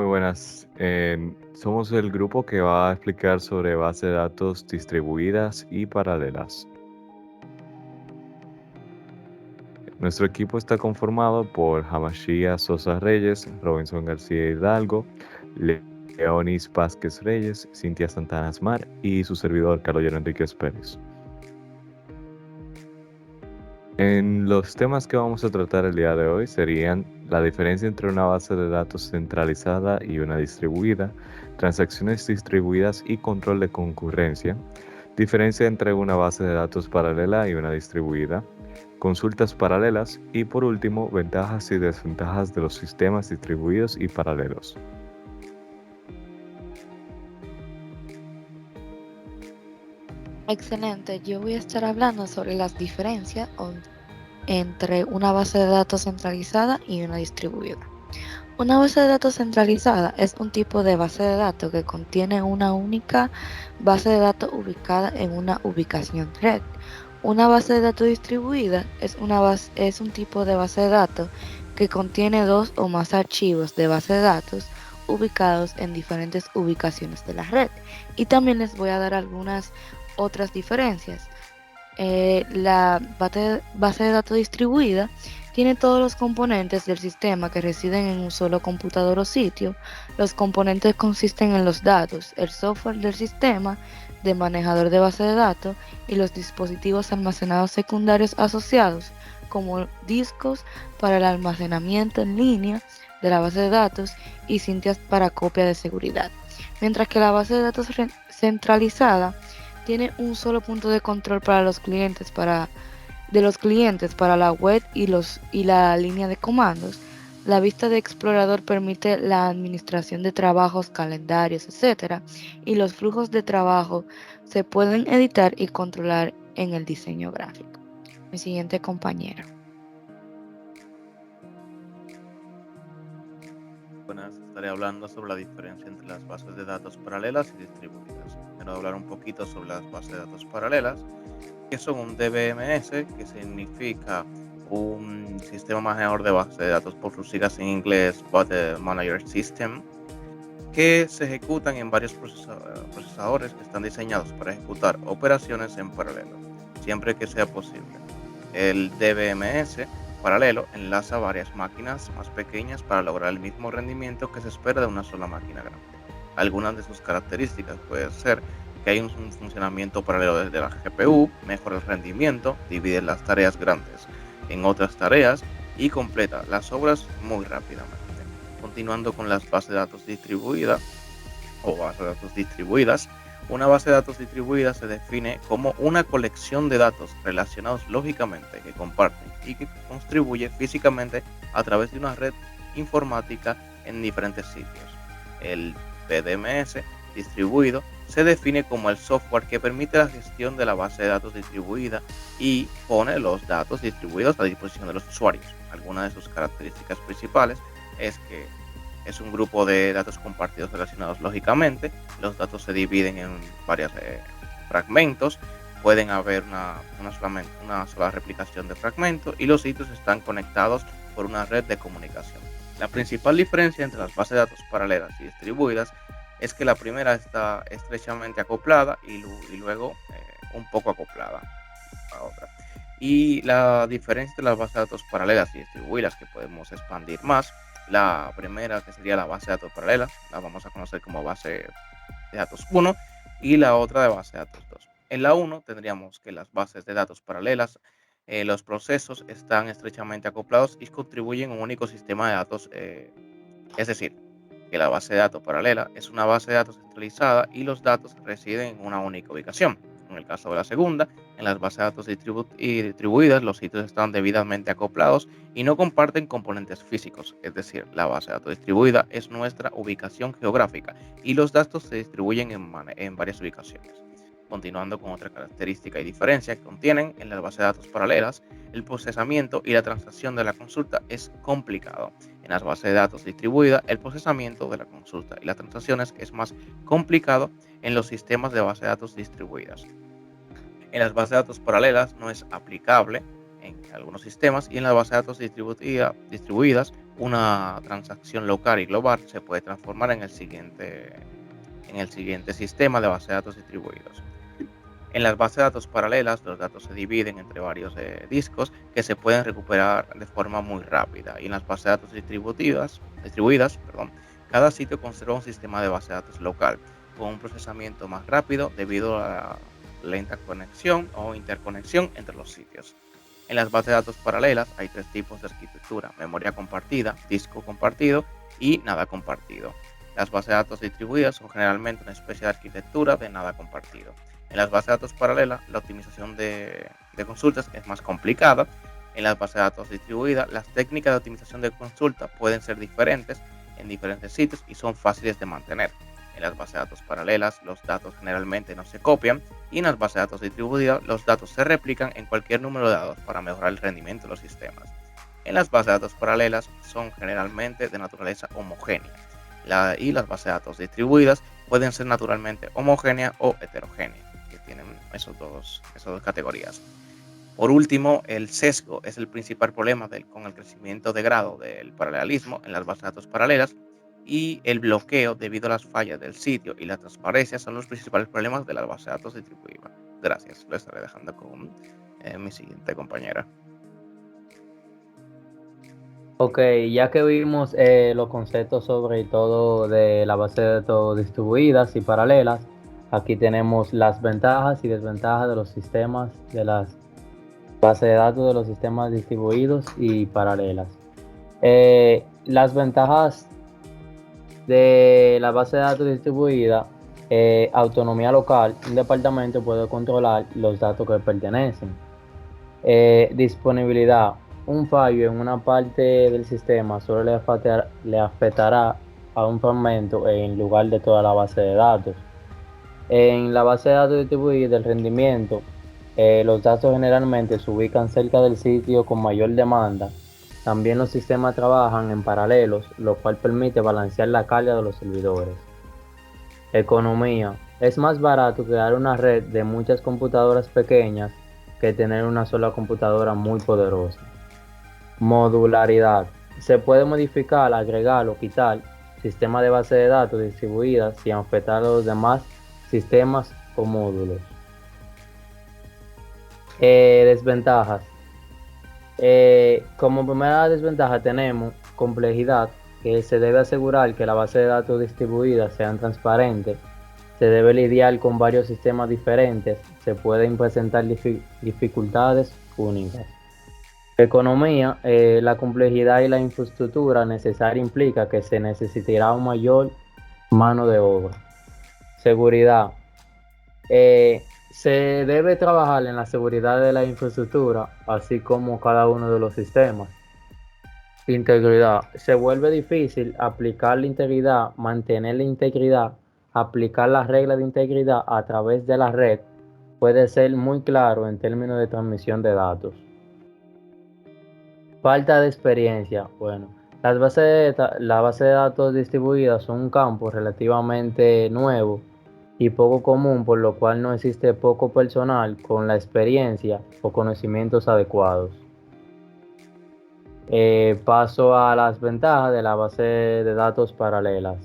buenas. Somos el grupo que va a explicar sobre bases de datos distribuidas y paralelas. Nuestro equipo está conformado por Hamashia Sosa Reyes, Robinson García Hidalgo, Leonis Vázquez Reyes, Cintia Santana Asmar y su servidor Carlos Enríquez Pérez. En los temas que vamos a tratar el día de hoy serían la diferencia entre una base de datos centralizada y una distribuida, transacciones distribuidas y control de concurrencia, diferencia entre una base de datos paralela y una distribuida, consultas paralelas y por último, ventajas y desventajas de los sistemas distribuidos y paralelos. Excelente, yo voy a estar hablando sobre las diferencias entre una base de datos centralizada y una distribuida. Una base de datos centralizada es un tipo de base de datos que contiene una única base de datos ubicada en una ubicación red. Una base de datos distribuida es un tipo de base de datos que contiene dos o más archivos de base de datos ubicados en diferentes ubicaciones de la red. Y también les voy a dar algunas otras diferencias. La base de datos distribuida tiene todos los componentes del sistema que residen en un solo computador o sitio. Los componentes consisten en los datos, el software del sistema, de manejador de base de datos y los dispositivos almacenados secundarios asociados, como discos para el almacenamiento en línea de la base de datos y cintas para copia de seguridad. Mientras que la base de datos centralizada tiene un solo punto de control para los clientes, de los clientes para la web y la línea de comandos. La vista de explorador permite la administración de trabajos, calendarios, etcétera, y los flujos de trabajo se pueden editar y controlar en el diseño gráfico. Mi siguiente compañero. Buenas, estaré hablando sobre la diferencia entre las bases de datos paralelas y distribuidas. Quiero hablar un poquito sobre las bases de datos paralelas, que son un DBMS, que significa un sistema manejador de bases de datos por sus siglas en inglés, Bot Manager System, que se ejecutan en varios procesadores que están diseñados para ejecutar operaciones en paralelo, siempre que sea posible. El DBMS paralelo enlaza varias máquinas más pequeñas para lograr el mismo rendimiento que se espera de una sola máquina grande. Algunas de sus características pueden ser que hay un funcionamiento paralelo desde la GPU, mejora el rendimiento, divide las tareas grandes en otras tareas y completa las obras muy rápidamente. Continuando con las bases de datos distribuidas o bases de datos distribuidas, una base de datos distribuida se define como una colección de datos relacionados lógicamente que comparten y que contribuye físicamente a través de una red informática en diferentes sitios. El PDMS distribuido se define como el software que permite la gestión de la base de datos distribuida y pone los datos distribuidos a disposición de los usuarios. Algunas de sus características principales es que es un grupo de datos compartidos relacionados lógicamente. Los datos se dividen en varios fragmentos. Pueden haber una sola replicación de fragmentos y los sitios están conectados por una red de comunicación. La principal diferencia entre las bases de datos paralelas y distribuidas es que la primera está estrechamente acoplada y luego un poco acoplada a otra. Y la diferencia entre las bases de datos paralelas y distribuidas, que podemos expandir más, la primera, que sería la base de datos paralela, la vamos a conocer como base de datos 1 y la otra de base de datos 2. En la 1 tendríamos que las bases de datos paralelas, los procesos están estrechamente acoplados y contribuyen a un único sistema de datos, es decir, que la base de datos paralela es una base de datos centralizada y los datos residen en una única ubicación. En el caso de la segunda, en las bases de datos distribuidas, los sitios están debidamente acoplados y no comparten componentes físicos, es decir, la base de datos distribuida es nuestra ubicación geográfica y los datos se distribuyen en varias ubicaciones. Continuando con otra característica y diferencia que contienen en las bases de datos paralelas, el procesamiento y la transacción de la consulta es complicado. En las bases de datos distribuidas, el procesamiento de la consulta y las transacciones es más complicado en los sistemas de base de datos distribuidas. En las bases de datos paralelas no es aplicable en algunos sistemas, y en las bases de datos distribuidas, una transacción local y global se puede transformar en el siguiente sistema de bases de datos distribuidos. En las bases de datos paralelas, los datos se dividen entre varios discos que se pueden recuperar de forma muy rápida. Y en las bases de datos distribuidas, cada sitio conserva un sistema de base de datos local con un procesamiento más rápido debido a la lenta conexión o interconexión entre los sitios. En las bases de datos paralelas hay tres tipos de arquitectura: memoria compartida, disco compartido y nada compartido. Las bases de datos distribuidas son generalmente una especie de arquitectura de nada compartido. En las bases de datos paralelas, la optimización de consultas es más complicada. En las bases de datos distribuidas, las técnicas de optimización de consulta pueden ser diferentes en diferentes sitios y son fáciles de mantener. En las bases de datos paralelas, los datos generalmente no se copian, y en las bases de datos distribuidas, los datos se replican en cualquier número de datos para mejorar el rendimiento de los sistemas. En las bases de datos paralelas son generalmente de naturaleza homogénea, y las bases de datos distribuidas pueden ser naturalmente homogéneas o heterogéneas, que tienen esas dos categorías. Por último, el sesgo es el principal problema con el crecimiento de grado del paralelismo en las bases de datos paralelas, y el bloqueo debido a las fallas del sitio y la transparencia son los principales problemas de las bases de datos distribuidas. Gracias, lo estaré dejando con mi siguiente compañera. Ok, ya que vimos los conceptos sobre todo de la base de datos distribuidas y paralelas, aquí tenemos las ventajas y desventajas de los sistemas de las bases de datos de los sistemas distribuidos y paralelas. Las ventajas de la base de datos distribuida: autonomía local. Un departamento puede controlar los datos que pertenecen. Disponibilidad. Un fallo en una parte del sistema solo le afectará a un fragmento en lugar de toda la base de datos. En la base de datos distribuida, el rendimiento. Los datos generalmente se ubican cerca del sitio con mayor demanda. También los sistemas trabajan en paralelos, lo cual permite balancear la carga de los servidores. Economía. Es más barato crear una red de muchas computadoras pequeñas que tener una sola computadora muy poderosa. Modularidad. Se puede modificar, agregar o quitar sistemas de base de datos distribuidas sin afectar a los demás sistemas o módulos. Desventajas. Como primera desventaja tenemos complejidad, que se debe asegurar que la base de datos distribuidas sean transparentes. Se debe lidiar con varios sistemas diferentes. Se pueden presentar dificultades únicas. Economía. La complejidad y la infraestructura necesaria implica que se necesitará una mayor mano de obra. Seguridad. Se debe trabajar en la seguridad de la infraestructura, así como cada uno de los sistemas. Integridad. Se vuelve difícil aplicar la integridad, mantener la integridad, aplicar las reglas de integridad a través de la red. Puede ser muy claro en términos de transmisión de datos. Falta de experiencia. Bueno, la base de datos distribuidas son un campo relativamente nuevo y poco común, por lo cual no existe poco personal con la experiencia o conocimientos adecuados. Paso a las ventajas de la base de datos paralelas.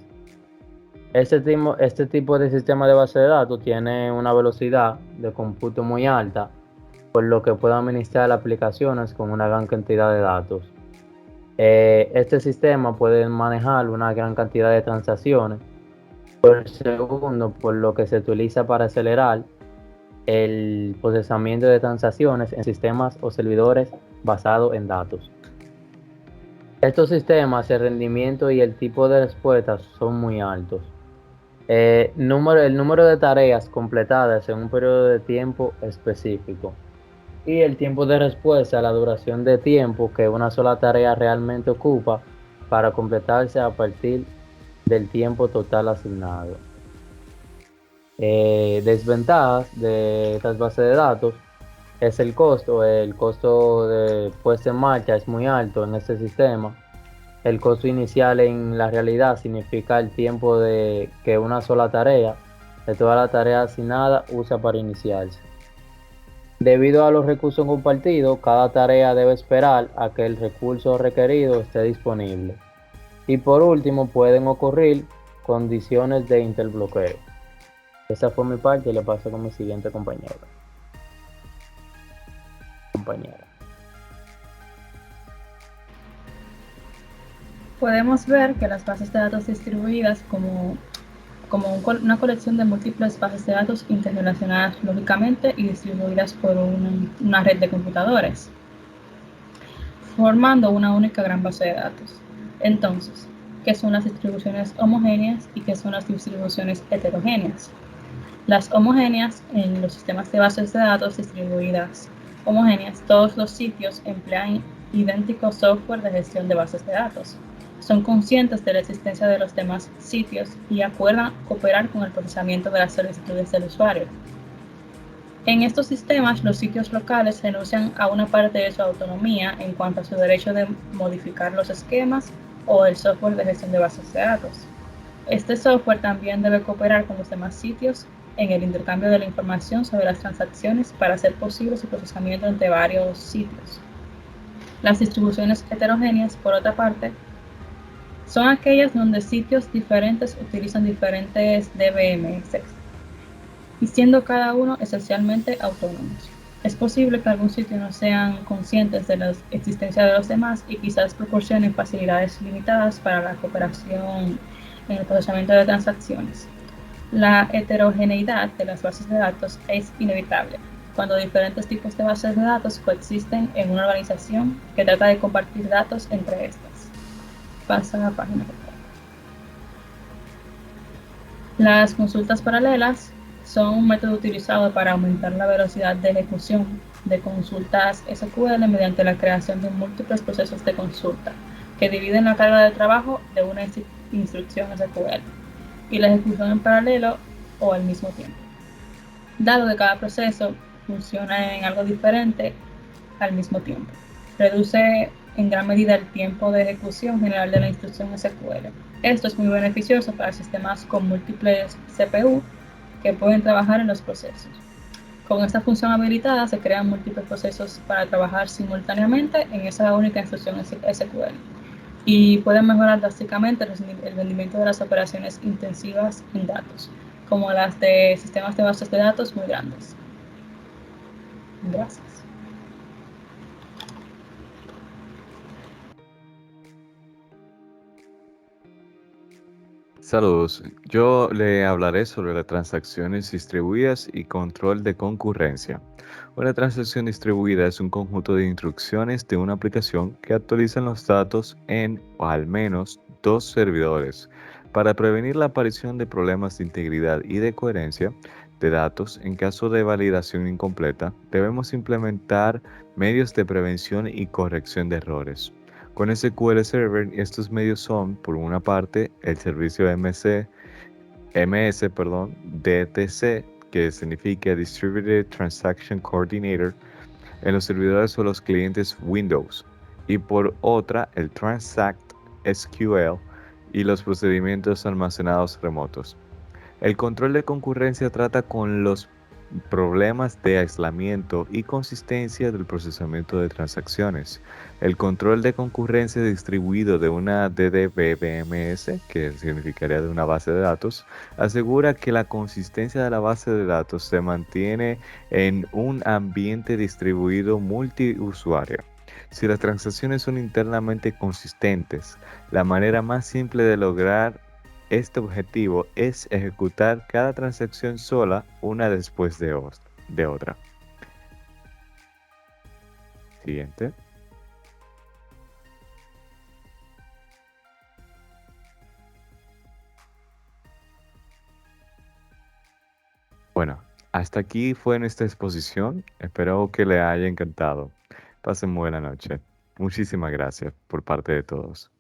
Este tipo de sistema de base de datos tiene una velocidad de cómputo muy alta, por lo que puede administrar aplicaciones con una gran cantidad de datos. Este sistema puede manejar una gran cantidad de transacciones por segundo, por lo que se utiliza para acelerar el procesamiento de transacciones en sistemas o servidores basados en datos. Estos sistemas, el rendimiento y el tipo de respuestas son muy altos. El número de tareas completadas en un periodo de tiempo específico. Y el tiempo de respuesta, la duración de tiempo que una sola tarea realmente ocupa para completarse a partir del tiempo total asignado. Desventajas de estas bases de datos es el costo. El costo de puesta en marcha es muy alto en este sistema. El costo inicial en la realidad significa el tiempo de que una sola tarea, de toda la tarea asignada, usa para iniciarse. Debido a los recursos compartidos, cada tarea debe esperar a que el recurso requerido esté disponible. Y por último, pueden ocurrir condiciones de interbloqueo. Esa fue mi parte y le paso con mi siguiente compañera. Podemos ver que las bases de datos distribuidas como una colección de múltiples bases de datos interrelacionadas lógicamente y distribuidas por una red de computadores, formando una única gran base de datos. Entonces, ¿qué son las distribuciones homogéneas y qué son las distribuciones heterogéneas? Las homogéneas, en los sistemas de bases de datos distribuidas homogéneas, todos los sitios emplean idéntico software de gestión de bases de datos. Son conscientes de la existencia de los demás sitios y acuerdan cooperar con el procesamiento de las solicitudes del usuario. En estos sistemas, los sitios locales renuncian a una parte de su autonomía en cuanto a su derecho de modificar los esquemas o el software de gestión de bases de datos. Este software también debe cooperar con los demás sitios en el intercambio de la información sobre las transacciones para hacer posible su procesamiento entre varios sitios. Las distribuciones heterogéneas, por otra parte, son aquellas donde sitios diferentes utilizan diferentes DBMS, y siendo cada uno esencialmente autónomos. Es posible que algún sitio no sean conscientes de la existencia de los demás y quizás proporcionen facilidades limitadas para la cooperación en el procesamiento de transacciones. La heterogeneidad de las bases de datos es inevitable cuando diferentes tipos de bases de datos coexisten en una organización que trata de compartir datos entre estas. Pasa a la página, por favor. Las consultas paralelas son un método utilizado para aumentar la velocidad de ejecución de consultas SQL mediante la creación de múltiples procesos de consulta que dividen la carga de trabajo de una instrucción SQL y la ejecución en paralelo o al mismo tiempo. Dado que cada proceso funciona en algo diferente al mismo tiempo, reduce en gran medida el tiempo de ejecución general de la instrucción SQL. Esto es muy beneficioso para sistemas con múltiples CPU que pueden trabajar en los procesos. Con esta función habilitada se crean múltiples procesos para trabajar simultáneamente en esa única instrucción SQL y pueden mejorar drásticamente el rendimiento de las operaciones intensivas en datos, como las de sistemas de bases de datos muy grandes. Gracias. Saludos, yo le hablaré sobre las transacciones distribuidas y control de concurrencia. Una transacción distribuida es un conjunto de instrucciones de una aplicación que actualizan los datos en o al menos dos servidores para prevenir la aparición de problemas de integridad y de coherencia de datos. En caso de validación incompleta, debemos implementar medios de prevención y corrección de errores. Con SQL Server, estos medios son, por una parte, el servicio DTC, que significa Distributed Transaction Coordinator, en los servidores o los clientes Windows, y por otra, el Transact SQL y los procedimientos almacenados remotos. El control de concurrencia trata con los problemas de aislamiento y consistencia del procesamiento de transacciones. El control de concurrencia distribuido de una DDBMS, que significaría de una base de datos, asegura que la consistencia de la base de datos se mantiene en un ambiente distribuido multiusuario. Si las transacciones son internamente consistentes, la manera más simple de lograr este objetivo es ejecutar cada transacción sola, una después de otra. Siguiente. Bueno, hasta aquí fue nuestra exposición. Espero que le haya encantado. Pasen buena noche. Muchísimas gracias por parte de todos.